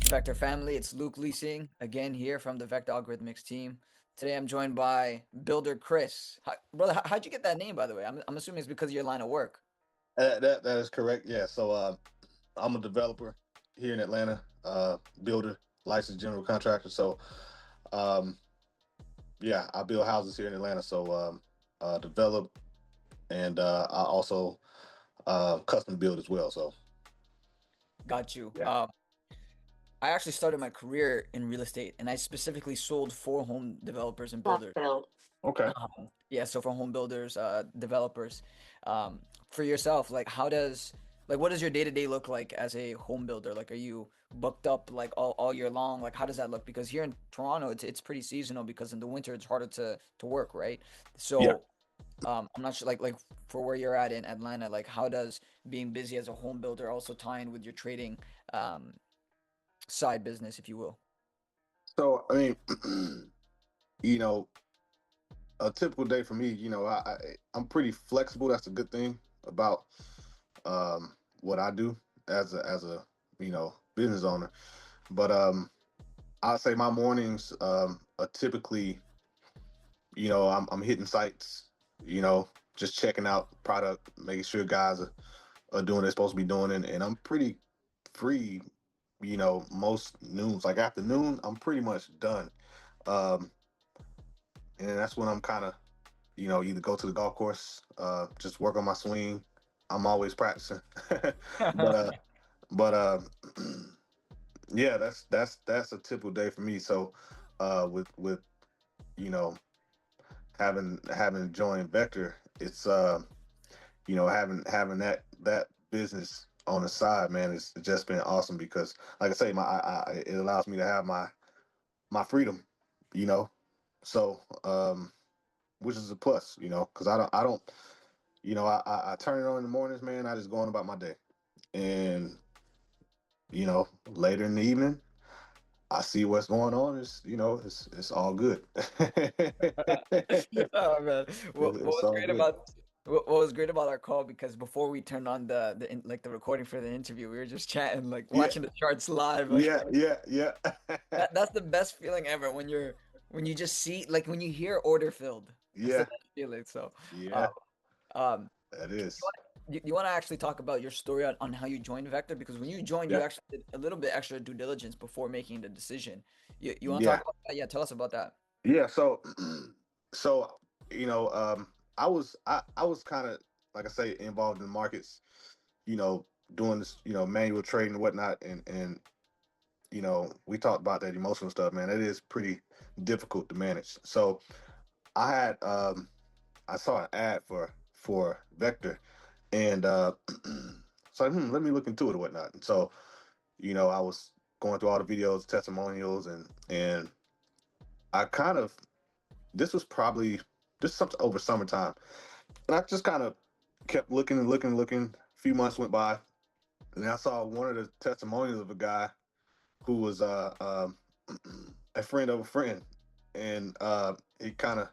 Vector family, it's Luke Leasing again here from the Vector Algorithmics team. Today I'm joined by Builder Chris. Brother, how'd you get that name, by the way? I'm assuming it's because of your line of work. That is correct. Yeah. So I'm a developer here in Atlanta, builder, licensed general contractor. So um, yeah, I build houses here in Atlanta. So develop and I also custom build as well. So Got you. yeah. I actually started my career in real estate, and I specifically sold for home developers and Not builders. build. Okay. Yeah, so for home builders, developers, for yourself, like what does your day to day look like as a home builder? Like, are you booked up like all year long? Like, how does that look? Because here in Toronto, it's pretty seasonal because in the winter it's harder to work, right? Yeah. So, I'm not sure like for where you're at in Atlanta, like how does being busy as a home builder also tie in with your trading um side business, if you will? So I mean, you know, a typical day for me, I'm pretty flexible. That's a good thing about what I do as a business owner. But I'd say my mornings are typically, I'm hitting sites, you know, just checking out product, making sure guys are doing what they're supposed to be doing, and I'm pretty free, most noons. Like afternoon, I'm pretty much done. Um, and that's when I'm kind of, either go to the golf course, just work on my swing. I'm always practicing, but but yeah, that's a typical day for me. So with you know having joined Vector, it's having that business on the side, man, it's just been awesome because, like I say, it allows me to have my freedom, you know. So which is a plus, because I don't I turn it on in the mornings, man. I just go on about my day, and later in the evening, I see what's going on. It's all good. Oh man, what It's was all great good. about what was great about our call, because before we turned on like the recording for the interview, we were just chatting, like Yeah, watching the charts live. Like yeah. that's the best feeling ever when when you just see, like when you hear order filled. That's the Yeah, best feeling. So, yeah, um, um, that you is. want you want to actually talk about your story on how you joined Vector, because when you joined, you Yeah, actually did a little bit extra due diligence before making the decision. You want to talk yeah, about that? Yeah, tell us about that. yeah. So I was kind of, like I say, involved in markets, you know, doing this, manual trading and whatnot, and we talked about that emotional stuff, man. It is pretty difficult to manage. So I had I saw an ad for Vector, and so let me look into it or whatnot. And so I was going through all the videos, testimonials, and I kind of this was probably this something over summertime, and I just kind of kept looking and looking and looking. A few months went by, and then I saw one of the testimonials of a guy who was a friend of a friend, and he kind of,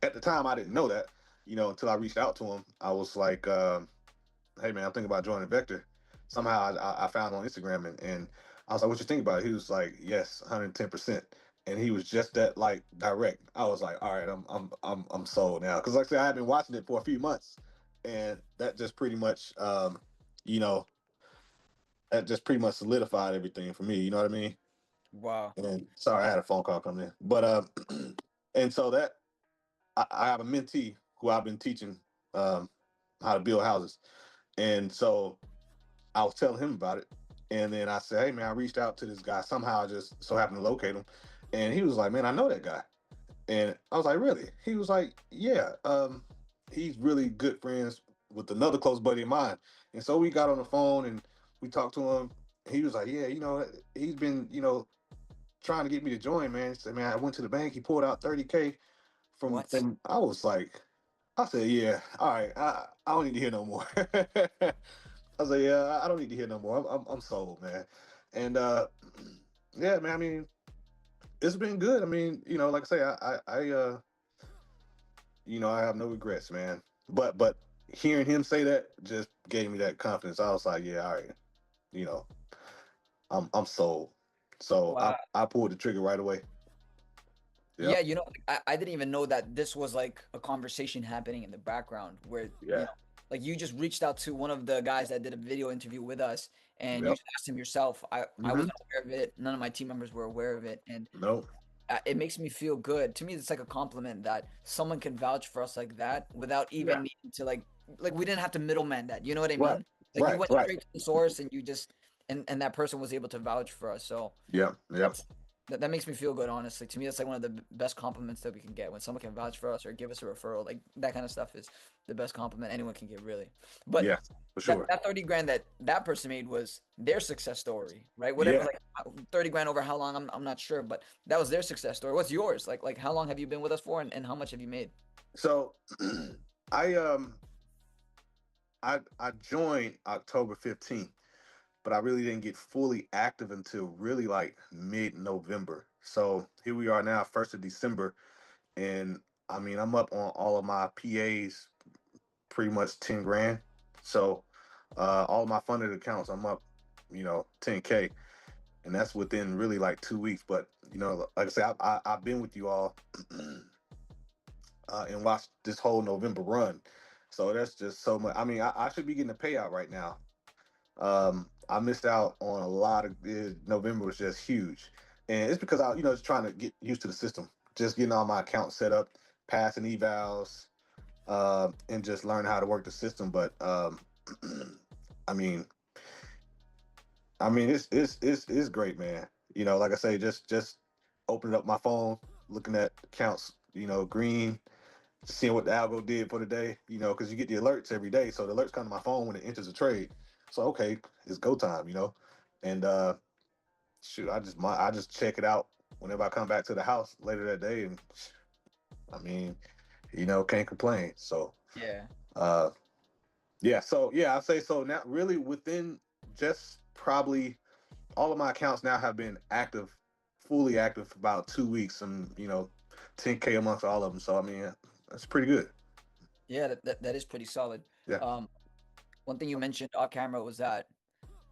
at the time I didn't know that, until I reached out to him. I was like, "Hey man, I'm thinking about joining Vector." Somehow I found him on Instagram, and I was like, "What you think about it?" He was like, "Yes, 110%." And he was just that, like, direct. I was like, "All right, I'm sold now." Because, like I said, I had been watching it for a few months, and that just pretty much you know that just pretty much solidified everything for me. You know what I mean? Wow. And sorry, I had a phone call come in, but and so that I have a mentee who I've been teaching um how to build houses, and so I was telling him about it, and then I said, "Hey man, I reached out to this guy. Somehow I just so happened to locate him," and he was like, "Man, I know that guy." And I was like, "Really?" He was like, "Yeah, he's really good friends with another close buddy of mine." And so we got on the phone and we talked to him. He was like, "Yeah, he's been, trying to get me to join, man." He said, "Man, I went to the bank. He pulled out 30K from." What? I was like, I said, "Yeah, all right. I don't need to hear no more." I was like, "Yeah, I don't need to hear no more. I'm sold, man." And yeah, man. I mean, it's been good. I mean, like I say, I have no regrets, man. But hearing him say that just gave me that confidence. I was like, "Yeah, all right. You know, I'm sold." So Wow. I pulled the trigger right away. Yeah, Yep. I didn't even know that this was like a conversation happening in the background where, Yeah. like you just reached out to one of the guys that did a video interview with us and you Yep. just asked him yourself. I Mm-hmm. wasn't aware of it. None of my team members were aware of it. And Nope. it makes me feel good. To me, it's like a compliment that someone can vouch for us like that without Yeah. even needing to like we didn't have to middleman that. You know what I Right. mean? Like you Right. went Right. straight to the source and you just and that person was able to vouch for us. So Yep. Yep. that's that makes me feel good, honestly. To me, that's like one of the best compliments that we can get when someone can vouch for us or give us a referral. Like that kind of stuff is the best compliment anyone can get, really. But Yeah. For sure. that 30 grand that person made was their success story, right? Whatever, Yeah. like 30 grand over how long, I'm not sure, but that was their success story. What's yours? Like how long have you been with us for and how much have you made? So I I joined October 15th, but I really didn't get fully active until really like mid-November. So here we are now, 1st of December, and I mean I'm up on all of my PAs pretty much 10 grand. So all of my funded accounts, I'm up, 10K. And that's within really like 2 weeks. But like I said, I've been with you all and watched this whole November run. So that's just so much. I mean, I should be getting a payout right now. I missed out on a lot of November was just huge, and it's because I, just trying to get used to the system, just getting all my accounts set up, passing evals, and just learning how to work the system. But I mean, it's great, man. Like I say, just opening up my phone, looking at accounts, green, seeing what the algo did for the day, because you get the alerts every day. So the alerts come to my phone when it enters a trade. So okay, it's go time, and shoot, I just check it out whenever I come back to the house later that day, and I mean, can't complain. So Yeah. uh, yeah, so yeah, I say so now. Really, within just probably all of my accounts now have been active, fully active for about 2 weeks, and 10K amongst all of them. So I mean, that's pretty good. Yeah, that is pretty solid. Yeah, Um, one thing you mentioned off camera was that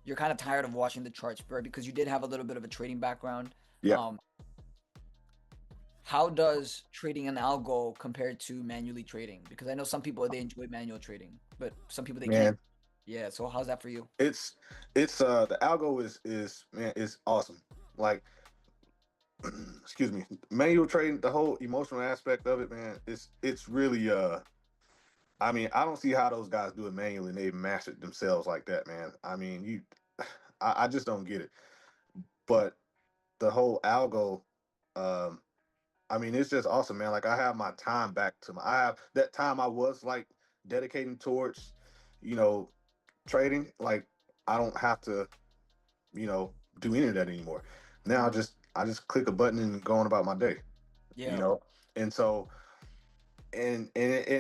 you're kind of tired of watching the charts, bro, because you did have a little bit of a trading background. yeah, Um, how does trading an algo compared to manually trading? Because I know some people they enjoy manual trading, but some people they can't. man. Yeah, so how's that for you? It's the algo is man is awesome. Like excuse me, manual trading, the whole emotional aspect of it, man. It's really I mean, I don't see how those guys do it manually and they've mastered themselves like that, man. I mean, I just don't get it. But the whole algo, um, I mean, it's just awesome, man. Like I have my time back to I have that time I was like dedicating towards, you know, trading. Like I don't have to, do any of that anymore. Now Mm, I just click a button and go on about my day, you yeah, know. And so and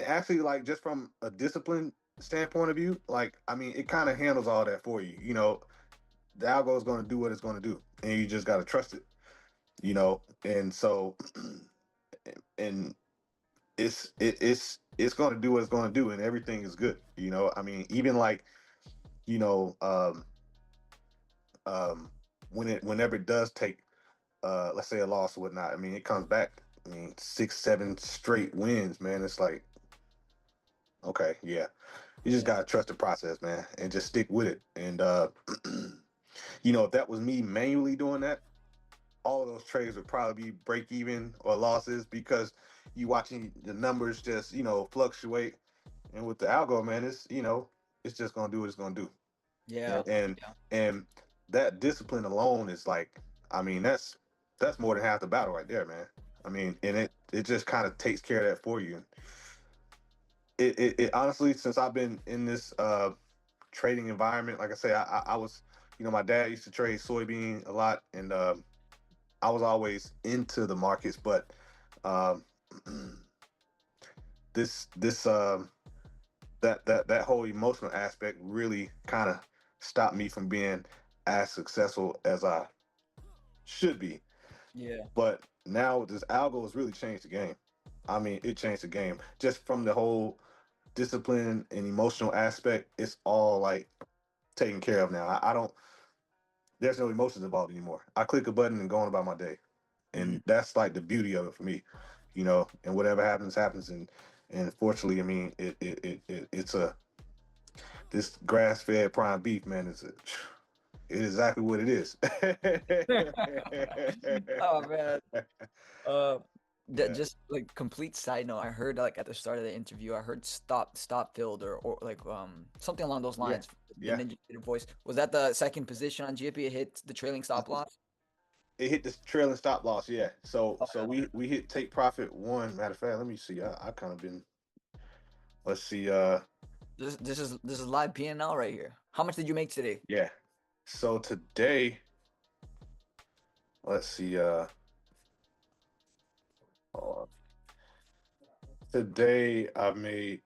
actually like just from a discipline standpoint of view, like I mean, it kind of handles all that for you. The algo is going to do what it's going to do, and you just got to trust it. And so and it's going to do what it's going to do, and everything is good. I mean, even like you know whenever it does take let's say a loss or whatnot, I mean it comes back. I mean 6 7 straight wins, man. It's like okay, yeah, you just yeah, gotta trust the process, man, and just stick with it. And if that was me manually doing that, all of those trades would probably be break even or losses because you watching the numbers just fluctuate. And with the algo, man, it's just gonna do what it's gonna do. yeah, And that discipline alone is like, I mean, that's more than half the battle right there, man. I mean, and it just kind of takes care of that for you. It honestly, since I've been in this trading environment, like I say, I was, my dad used to trade soybean a lot, and I was always into the markets, but um, this that whole emotional aspect really kind of stopped me from being as successful as I should be. yeah, But now this algo has really changed the game. I mean, it changed the game just from the whole discipline and emotional aspect. It's all like taken care of now. I don't. there's no emotions involved anymore. I click a button and go on about my day, Mhm. and that's like the beauty of it for me, you know. And whatever happens, happens. And fortunately, I mean, it's a this grass fed prime beef, man. It is exactly what it is. Oh man. Uh, Yeah, just like complete side note, I heard like at the start of the interview, I heard stop field or like something along those yeah, lines. The yeah. Ninja Gator voice was that the second position on GP. It hit the trailing stop loss. It hit the trailing stop loss. Yeah. So Okay. we hit take profit one. Matter of fact, let me see. I kind of been. Let's see. This is live P&L right here. How much did you make today? Yeah. So today, let's see. Uh, Today I made.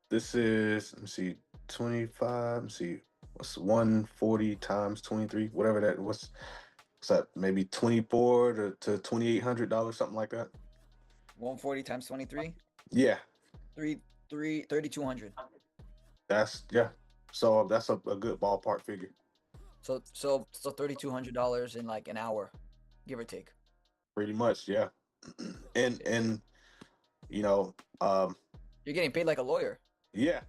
This is, let me see, 25. Let me see, what's 140 times 23, whatever that was. What's that? Maybe 24 to $2,800, something like that. 140 times 23, Yeah, 3,200. yeah. So that's a good ballpark figure. So $3,200 in like an hour, give or take. Pretty much, yeah. And you know, um, You're getting paid like a lawyer. yeah.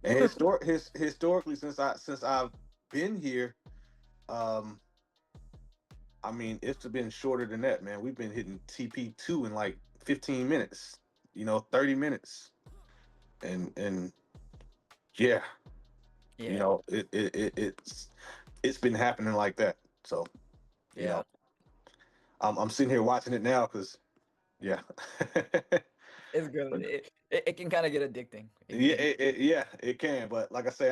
And historically, since I've been here, um, I mean, it's been shorter than that, man. We've been hitting TP2 in like 15 minutes, 30 minutes. And yeah, Yeah, it's been happening like that. So, you yeah. know, I'm sitting here watching it now because yeah. It's good. But It can kind of get addicting. yeah, yeah, it can. But like I say,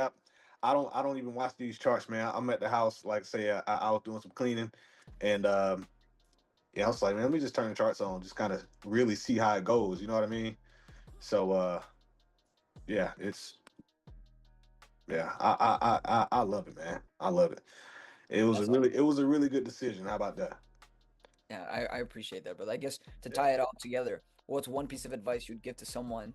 I don't even watch these charts, man. I'm at the house, like say I was doing some cleaning, and yeah, I was like, man, let me just turn the charts on, just kind of really see how it goes. You know what I mean? So yeah, yeah, I love it, man. I love it. That's It was a really good decision. How about that? Yeah, I appreciate that, but I guess to Yeah. tie it all together, what's one piece of advice you'd give to someone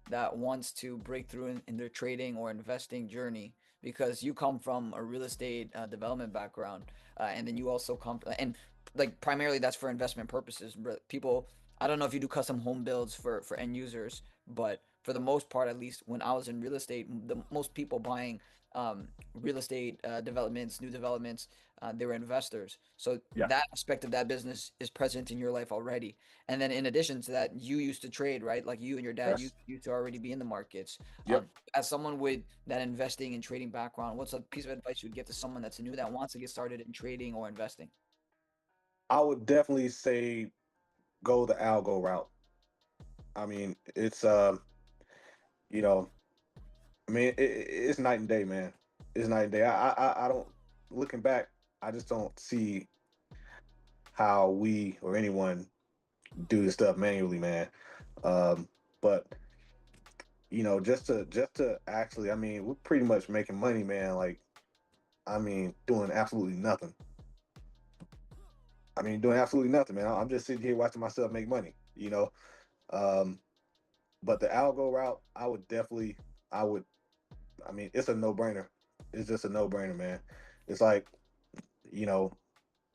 that wants to break through in their trading or investing journey? Because you come from a real estate development background, and then you also come and like primarily that's for investment purposes. But people, I don't know if you do custom home builds for end users, but for the most part, at least when I was in real estate, the most people buying real estate developments, new developments, they were investors. So Yeah. that aspect of that business is present in your life already. And then in addition to that, you used to trade, right? Like you and your dad Yes. used to already be in the markets. Yep. As someone with that investing and trading background, what's a piece of advice you'd give to someone that's new that wants to get started in trading or investing? I would definitely say go the algo route. I mean, it's you know, I mean, it's night and day, man. It's night and day. I don't. Looking back, I just don't see how we or anyone do this stuff manually, man. But just to actually, I mean, we're pretty much making money, man. Like, I mean, doing absolutely nothing. I mean, doing absolutely nothing, man. I'm just sitting here watching myself make money, you know. Um, but the algo route, I would, I mean, it's a no brainer. It's just a no brainer, man. It's like, you know,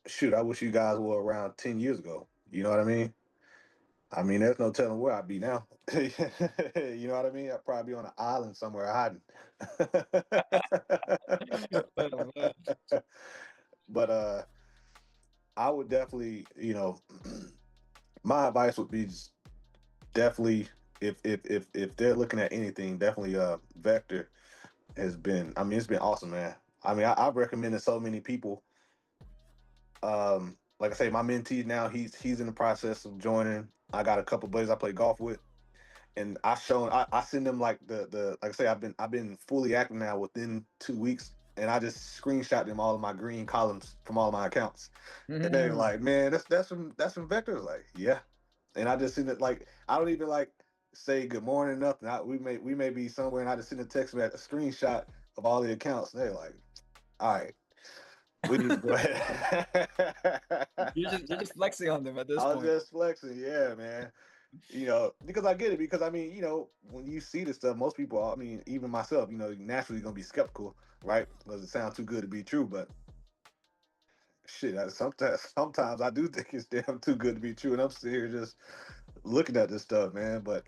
shoot, I wish you guys were around 10 years ago. You know what I mean? I mean, there's no telling where I'd be now. You know what I mean? I'd probably be on an island somewhere hiding. Oh, man. But I would definitely, my advice would be just definitely if they're looking at anything, definitely Vector has been. I mean, it's been awesome, man. I mean, I've recommended so many people. Like I say, my mentee now, he's in the process of joining. I got a couple buddies I play golf with, and I send them like the like I say, I've been fully active now within 2 weeks, and I just screenshot them all of my green columns from all of my accounts, and they're Mhm. like, man, that's from Vector. Like, yeah, and I just send it like I don't even like say good morning nothing. We may be somewhere, and I just send a text back a screenshot of all the accounts, and they're like, all right, we need to go ahead. You're just flexing on them at this I was point. just flexing, yeah, man. because I get it. Because I mean, when you see this stuff, most people, I mean, even myself, naturally gonna be skeptical, right? Because it sounds too good to be true. But shit, sometimes I do think it's damn too good to be true, and I'm sitting here just looking at this stuff, man. But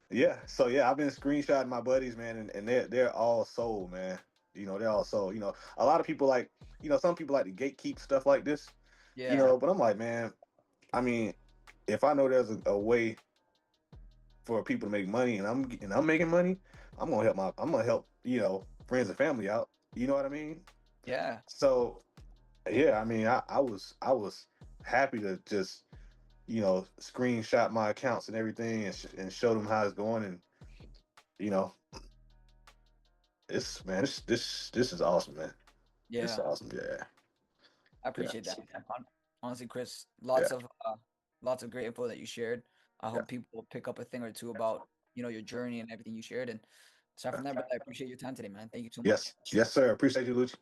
yeah, so yeah, I've been screenshotting my buddies, man, and they're all sold, man. They're all sold. A lot of people like, some people like to gatekeep stuff like this, Yeah. but I'm like, man, I mean, if I know there's a way for people to make money, and I'm making money, I'm gonna help friends and family out. You know what I mean? Yeah. So yeah, I mean, I was happy to just screenshot my accounts and everything, and show them how it's going, and you know it's man, this is awesome, man. This is Yeah. awesome. Yeah, I yeah, appreciate that, man. Honestly, Chris, yeah, lots of great info that you shared. I yeah. hope people pick up a thing or two about, your journey and everything you shared, and start from there. But I appreciate your time today, man. Thank you so much. Yes, yes, sir. Appreciate you, Luchi.